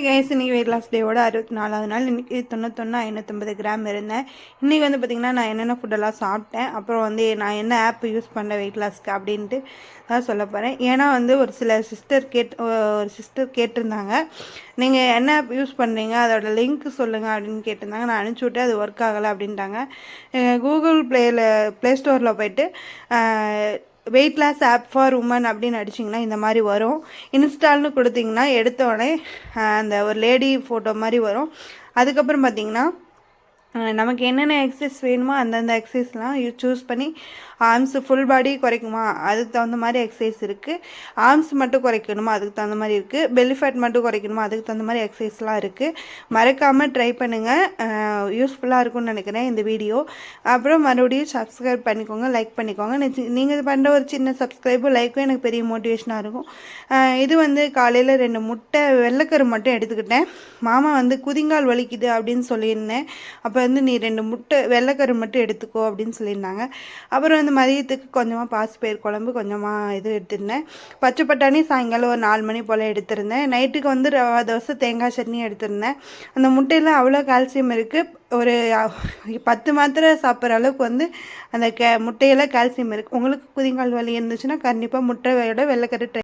Guys இன்றைக்கி weight loss டேவோட 64வது நாள். இன்றைக்கி 91 550 கிராம் இருந்தேன். இன்றைக்கி வந்து பார்த்திங்கன்னா நான் என்னென்ன ஃபுட்டெல்லாம் சாப்பிட்டேன், அப்புறம் வந்து நான் என்ன ஆப் யூஸ் பண்ணேன் வெயிட் லாஸ்க்கு அப்படின்ட்டு தான் சொல்ல போகிறேன். ஏன்னா வந்து ஒரு சிஸ்டர் கேட்டிருந்தாங்க, நீங்கள் என்ன ஆப் யூஸ் பண்ணுறீங்க அதோட லிங்க் சொல்லுங்கள் அப்படின்னு கேட்டிருந்தாங்க. நான் அனுப்பிச்சி விட்டு அது ஒர்க் ஆகலை அப்படின்ட்டாங்க. கூகுள் ப்ளே ஸ்டோரில் போய்ட்டு weight loss app for women அப்படின்னு அடிச்சிங்கன்னா இந்த மாதிரி வரும். இன்ஸ்டால்னு கொடுத்திங்கன்னா எடுத்தோடனே அந்த ஒரு லேடி ஃபோட்டோ மாதிரி வரும். அதுக்கப்புறம் பார்த்திங்கன்னா நமக்கு என்னென்ன எக்ஸசைஸ் வேணுமோ அந்தந்த எக்ஸசைஸ்லாம் சூஸ் பண்ணி ஆர்ம்ஸு ஃபுல் பாடி குறைக்குமா அதுக்கு தகுந்த மாதிரி எக்ஸசைஸ் இருக்குது. ஆர்ம்ஸ் மட்டும் குறைக்கணுமா அதுக்கு தகுந்த மாதிரி இருக்குது. பெல்லி ஃபேட் மட்டும் குறைக்கணுமா அதுக்கு தகுந்த மாதிரி எக்ஸசைஸ்லாம் இருக்குது. மறக்காமல் ட்ரை பண்ணுங்கள், யூஸ்ஃபுல்லாக இருக்கும்னு நினைக்கிறேன் இந்த வீடியோ. அப்புறம் மறுபடியும் சப்ஸ்கிரைப் பண்ணிக்கோங்க, லைக் பண்ணிக்கோங்க. நீங்கள் பண்ணுற ஒரு சின்ன சப்ஸ்கிரைபும் லைக்கும் எனக்கு பெரிய மோட்டிவேஷனாக இருக்கும். இது வந்து காலையில் 2 முட்டை வெள்ளைக்கரு மட்டும் எடுத்துக்கிட்டேன். மாமா வந்து குதிங்கால் வலிக்குது அப்படின்னு சொல்லியிருந்தேன். அப்போ வந்து நீ 2 முட்டை வெள்ளைக்கரு மட்டும் எடுத்துக்கோ அப்படின்னு சொல்லியிருந்தாங்க. அப்புறம் வந்து மதியத்துக்கு கொஞ்சமாக பாசிப்பயிர் குழம்பு, கொஞ்சமாக இது எடுத்திருந்தேன். பச்சை பட்டாணி சாயங்காலம் ஒரு 4 மணி போல் எடுத்திருந்தேன். நைட்டுக்கு வந்து ரவா தோசை தேங்காய் சட்னி எடுத்திருந்தேன். அந்த முட்டையில் அவ்வளோ கால்சியம் இருக்குது. ஒரு 10 மாத்திரை சாப்பிட்ற அளவுக்கு வந்து அந்த முட்டையில் கால்சியம் இருக்குது. உங்களுக்கு குதிங்கால் வலி இருந்துச்சுன்னா கண்டிப்பாக முட்டையோட வெள்ளைக்கரு